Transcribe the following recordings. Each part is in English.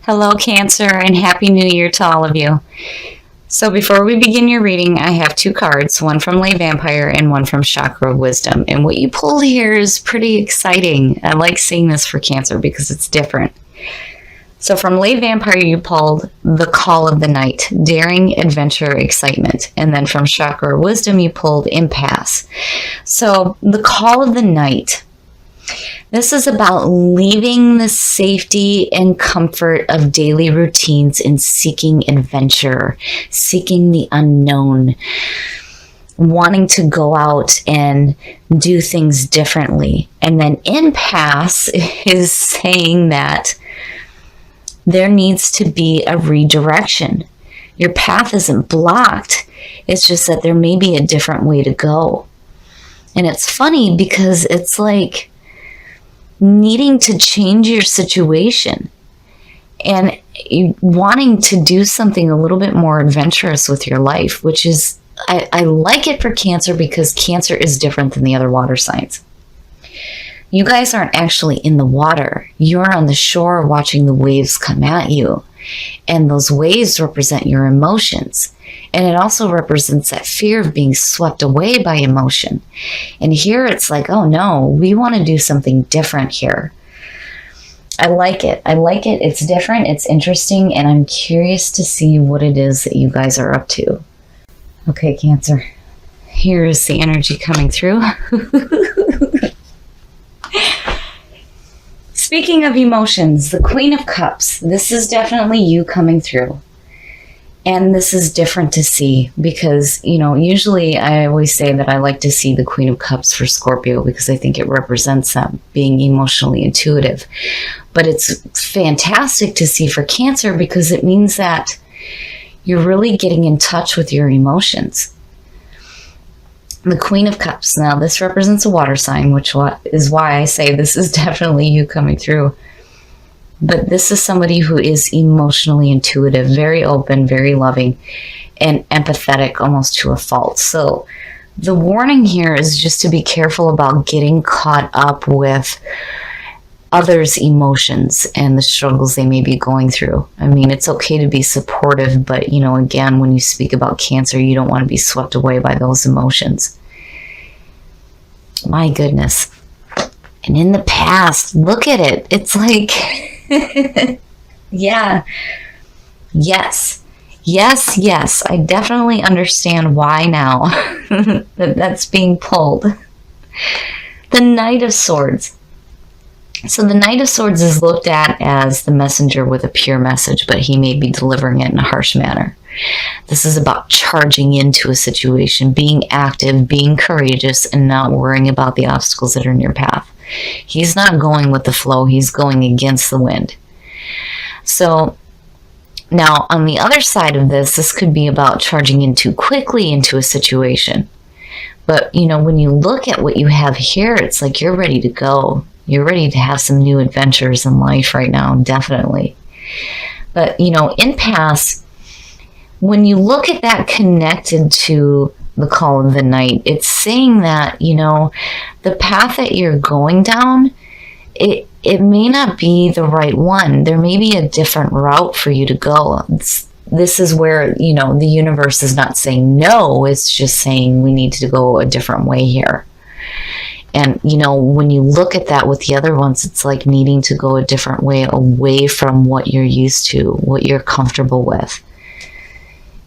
Hello, Cancer, and Happy New Year to all of you. So before we begin your reading, I have two cards, one from Lay Vampire and one from Chakra of Wisdom. And what you pulled here is pretty exciting. I like seeing this for Cancer because it's different. So from Lay Vampire, you pulled The Call of the Night, Daring, Adventure, Excitement. And then from Chakra of Wisdom, you pulled Impasse. So The Call of the Night. This is about leaving the safety and comfort of daily routines and seeking adventure, seeking the unknown, wanting to go out and do things differently. And then Impasse is saying that there needs to be a redirection. Your path isn't blocked. It's just that there may be a different way to go. And it's funny because it's like needing to change your situation and wanting to do something a little bit more adventurous with your life, which is, I like it for Cancer because Cancer is different than the other water signs. You guys aren't actually in the water. You're on the shore watching the waves come at you. And those waves represent your emotions. And it also represents that fear of being swept away by emotion. And here it's like, oh no, we want to do something different here. I like it. It's different. It's interesting. And I'm curious to see what it is that you guys are up to. Okay, Cancer. Here is the energy coming through. Speaking of emotions, the Queen of Cups. This is definitely you coming through. And this is different to see because, usually I always say that I like to see the Queen of Cups for Scorpio because I think it represents them being emotionally intuitive. But it's fantastic to see for Cancer because it means that you're really getting in touch with your emotions. The Queen of Cups. Now, this represents a water sign, which is why I say this is definitely you coming through. But this is somebody who is emotionally intuitive, very open, very loving, and empathetic almost to a fault. So the warning here is just to be careful about getting caught up with others' emotions and the struggles they may be going through. I mean, it's okay to be supportive, but, again, when you speak about Cancer, you don't want to be swept away by those emotions. My goodness. And in the past, look at it. It's like... yeah. Yes. I definitely understand why now that's being pulled. The Knight of Swords. So the Knight of Swords is looked at as the messenger with a pure message, but he may be delivering it in a harsh manner. This is about charging into a situation, being active, being courageous, and not worrying about the obstacles that are in your path. He's not going with the flow. He's going against the wind. So now on the other side of this could be about charging in too quickly into a situation. But, when you look at what you have here, it's like you're ready to go. You're ready to have some new adventures in life right now, definitely. But, Impasse, when you look at that connected to the Call of the Night, it's saying that, the path that you're going down, it may not be the right one. There may be a different route for you to go. This is where, the universe is not saying no, it's just saying we need to go a different way here. And, when you look at that with the other ones, it's like needing to go a different way away from what you're used to, what you're comfortable with,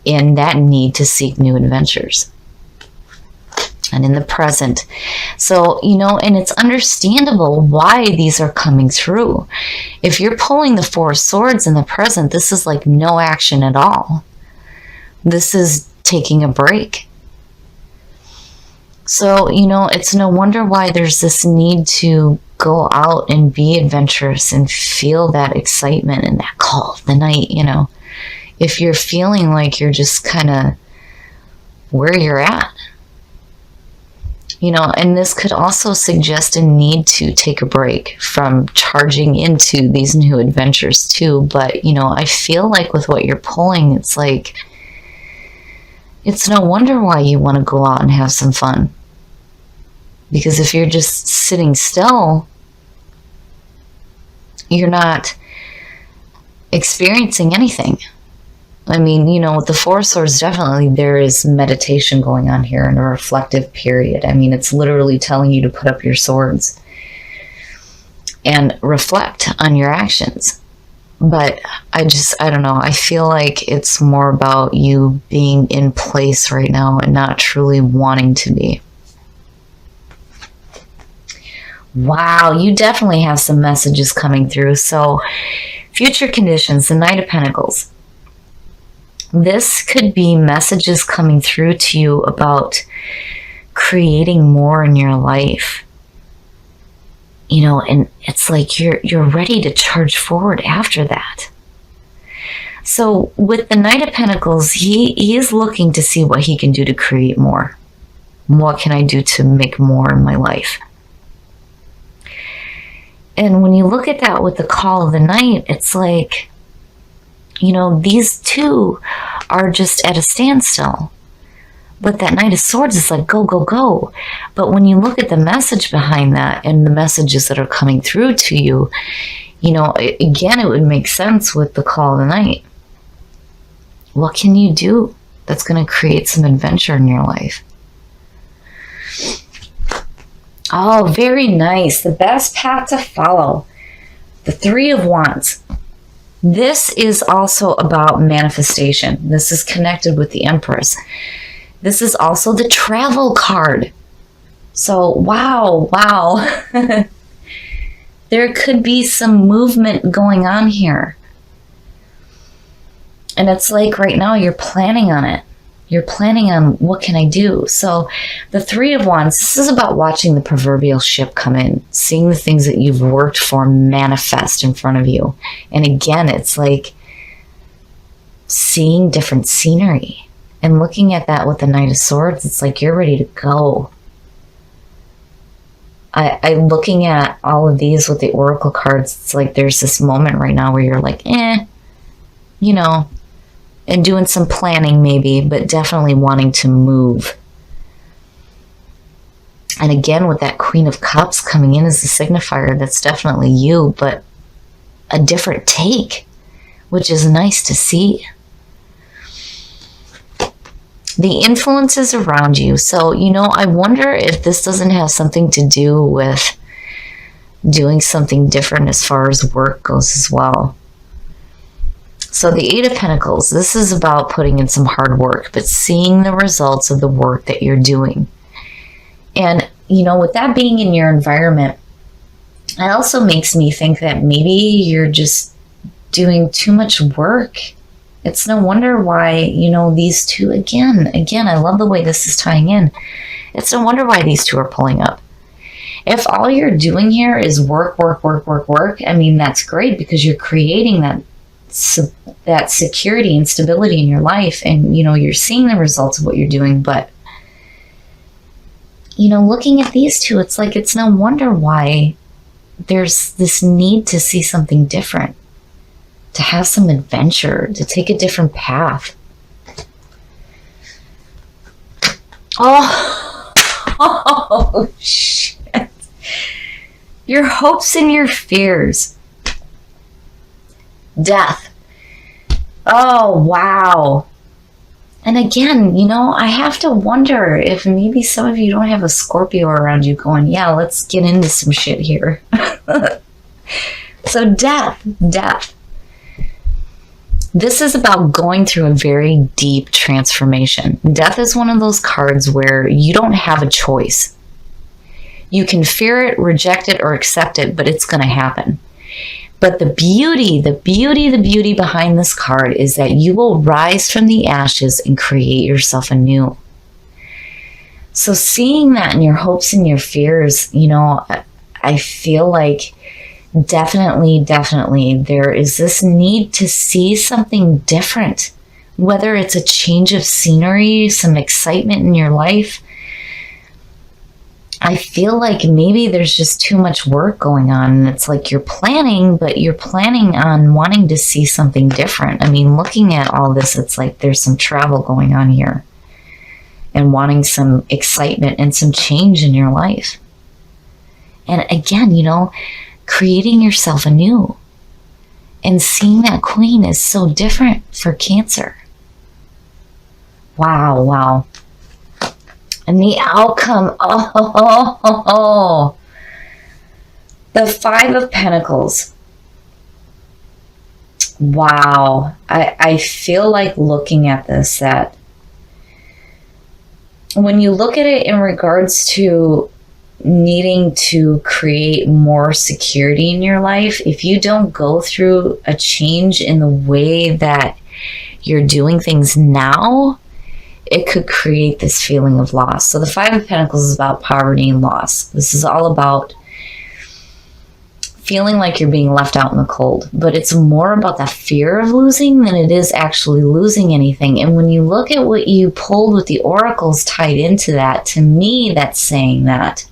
and that need to seek new adventures. And in the present. So, and it's understandable why these are coming through. If you're pulling the Four of Swords in the present, this is like no action at all. This is taking a break. So, it's no wonder why there's this need to go out and be adventurous and feel that excitement and that call of the night, If you're feeling like you're just kind of where you're at. And this could also suggest a need to take a break from charging into these new adventures too. But, I feel like with what you're pulling, it's like, it's no wonder why you want to go out and have some fun. Because if you're just sitting still, you're not experiencing anything. I mean, with the Four of Swords, definitely there is meditation going on here and a reflective period. I mean, it's literally telling you to put up your swords and reflect on your actions. But I don't know. I feel like it's more about you being in place right now and not truly wanting to be. Wow, you definitely have some messages coming through. So, future conditions, the Knight of Pentacles. This could be messages coming through to you about creating more in your life. And it's like you're ready to charge forward after that. So with the Knight of Pentacles, he is looking to see what he can do to create more. What can I do to make more in my life? And when you look at that with the Call of the Knight, it's like, these two are just at a standstill. But that Knight of Swords is like, go, go, go. But when you look at the message behind that and the messages that are coming through to you, again, it would make sense with the Call of the Knight. What can you do that's going to create some adventure in your life? Oh, very nice. The best path to follow. The Three of Wands. This is also about manifestation. This is connected with the Empress. This is also the travel card. So, wow. There could be some movement going on here. And it's like right now you're planning on it. You're planning on what can I do? So the Three of Wands, this is about watching the proverbial ship come in, seeing the things that you've worked for manifest in front of you. And again, it's like seeing different scenery. And looking at that with the Knight of Swords, it's like you're ready to go. I'm looking at all of these with the Oracle cards. It's like there's this moment right now where you're like, and doing some planning maybe, but definitely wanting to move. And again, with that Queen of Cups coming in as the signifier, that's definitely you, but a different take, which is nice to see. The influences around you. So, I wonder if this doesn't have something to do with doing something different as far as work goes as well. So the Eight of Pentacles, this is about putting in some hard work, but seeing the results of the work that you're doing. And, with that being in your environment, it also makes me think that maybe you're just doing too much work. It's no wonder why, these two, again, I love the way this is tying in. It's no wonder why these two are pulling up. If all you're doing here is work, I mean, that's great because you're creating that security and stability in your life, and you're seeing the results of what you're doing. But looking at these two, it's like it's no wonder why there's this need to see something different, to have some adventure, to take a different path. Oh shit. Your hopes and your fears. Death. Oh, wow. And again, I have to wonder if maybe some of you don't have a Scorpio around you going, yeah, let's get into some shit here. So death. This is about going through a very deep transformation. Death is one of those cards where you don't have a choice. You can fear it, reject it, or accept it, but it's going to happen. But the beauty behind this card is that you will rise from the ashes and create yourself anew. So seeing that in your hopes and your fears, I feel like definitely there is this need to see something different, whether it's a change of scenery, some excitement in your life. I feel like maybe there's just too much work going on, and it's like you're planning, but you're planning on wanting to see something different. I mean, looking at all this, it's like there's some travel going on here and wanting some excitement and some change in your life. And again, creating yourself anew. And seeing that queen is so different for Cancer. Wow, wow. And the outcome, the Five of Pentacles. Wow. I feel like looking at this, that when you look at it in regards to needing to create more security in your life, if you don't go through a change in the way that you're doing things now, it could create this feeling of loss. So the Five of Pentacles is about poverty and loss. This is all about feeling like you're being left out in the cold, but it's more about the fear of losing than it is actually losing anything. And when you look at what you pulled with the oracles tied into that, to me, that's saying that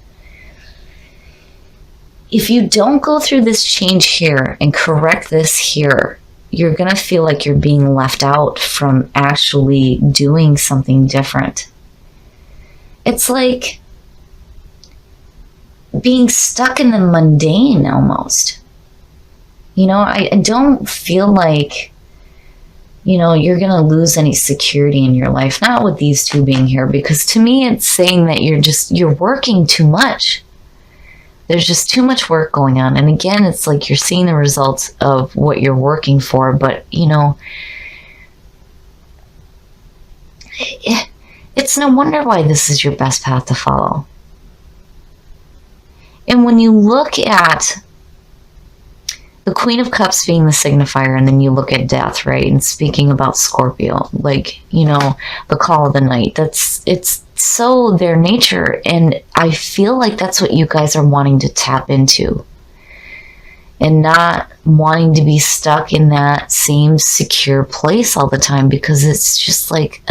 if you don't go through this change here and correct this here, you're going to feel like you're being left out from actually doing something different. It's like being stuck in the mundane almost. You know, I don't feel like, you know, you're going to lose any security in your life. Not with these two being here, because to me it's saying that you're working too much. There's just too much work going on. And again, it's like you're seeing the results of what you're working for, but you know, it's no wonder why this is your best path to follow. And when you look at the Queen of Cups being the signifier, and then you look at death, right? And speaking about Scorpio, like, you know, the call of the night, it's so their nature. And I feel like that's what you guys are wanting to tap into, and not wanting to be stuck in that same secure place all the time, because it's just like,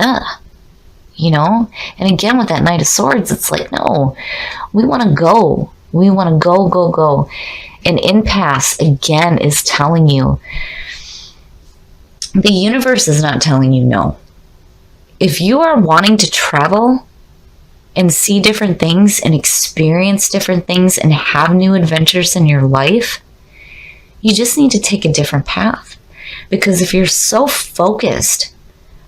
you know? And again, with that Knight of Swords, it's like, no, we want to go. We want to go, go, go. An impasse, again, is telling you, the universe is not telling you no. If you are wanting to travel and see different things and experience different things and have new adventures in your life, you just need to take a different path. Because if you're so focused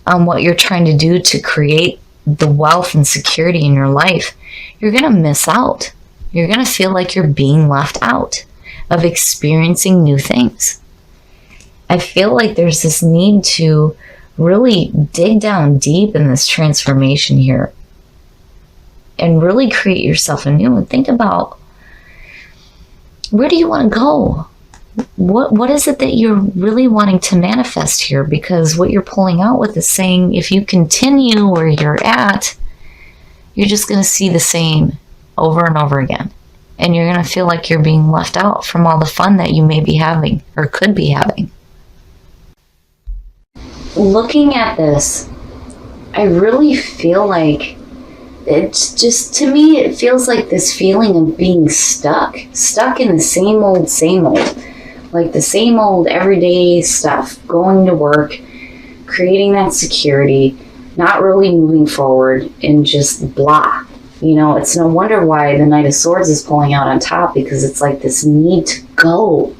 on what you're trying to do to create the wealth and security in your life, you're going to miss out. You're going to feel like you're being left out of experiencing new things. I feel like there's this need to really dig down deep in this transformation here and really create yourself anew, and think about, where do you want to go? What is it that you're really wanting to manifest here? Because what you're pulling out with is saying, if you continue where you're at, you're just going to see the same over and over again. And you're going to feel like you're being left out from all the fun that you may be having or could be having. Looking at this, I really feel like it's just, to me, it feels like this feeling of being stuck in the same old, like the same old everyday stuff, going to work, creating that security, not really moving forward, and just blah. You know, it's no wonder why the Knight of Swords is pulling out on top, because it's like this need to go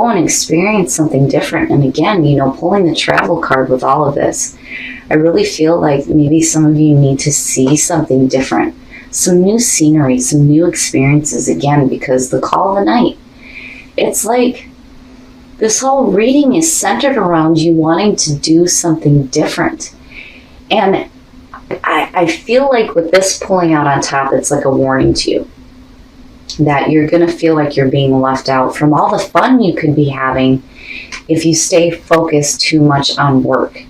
and experience something different. And again, you know, pulling the travel card with all of this, I really feel like maybe some of you need to see something different, some new scenery, some new experiences, again, because the call of the night, it's like this whole reading is centered around you wanting to do something different. And I feel like with this pulling out on top, it's like a warning to you that you're going to feel like you're being left out from all the fun you could be having if you stay focused too much on work.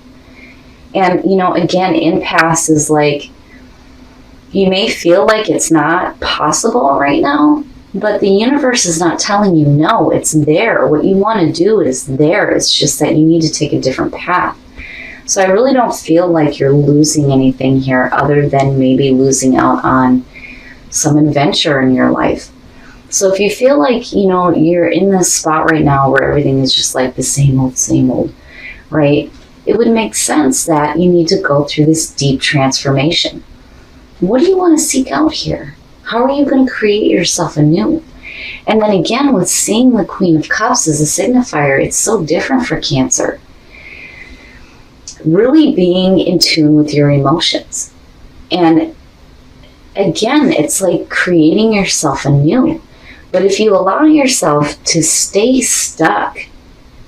And, you know, again, impasse is like, you may feel like it's not possible right now, but the universe is not telling you no. It's there. What you want to do is there. It's just that you need to take a different path. So I really don't feel like you're losing anything here, other than maybe losing out on some adventure in your life. So if you feel like, you know, you're in this spot right now where everything is just like the same old, right? It would make sense that you need to go through this deep transformation. What do you want to seek out here? How are you going to create yourself anew? And then again, with seeing the Queen of Cups as a signifier, it's so different for Cancer. Really being in tune with your emotions. And again, it's like creating yourself anew. But if you allow yourself to stay stuck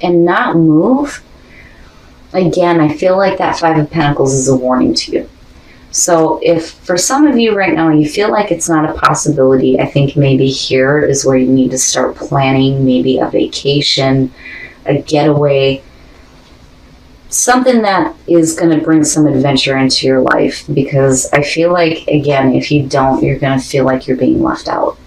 and not move, again, I feel like that Five of Pentacles is a warning to you. So if for some of you right now, you feel like it's not a possibility, I think maybe here is where you need to start planning maybe a vacation, a getaway, something that is going to bring some adventure into your life. Because I feel like, again, if you don't, you're going to feel like you're being left out.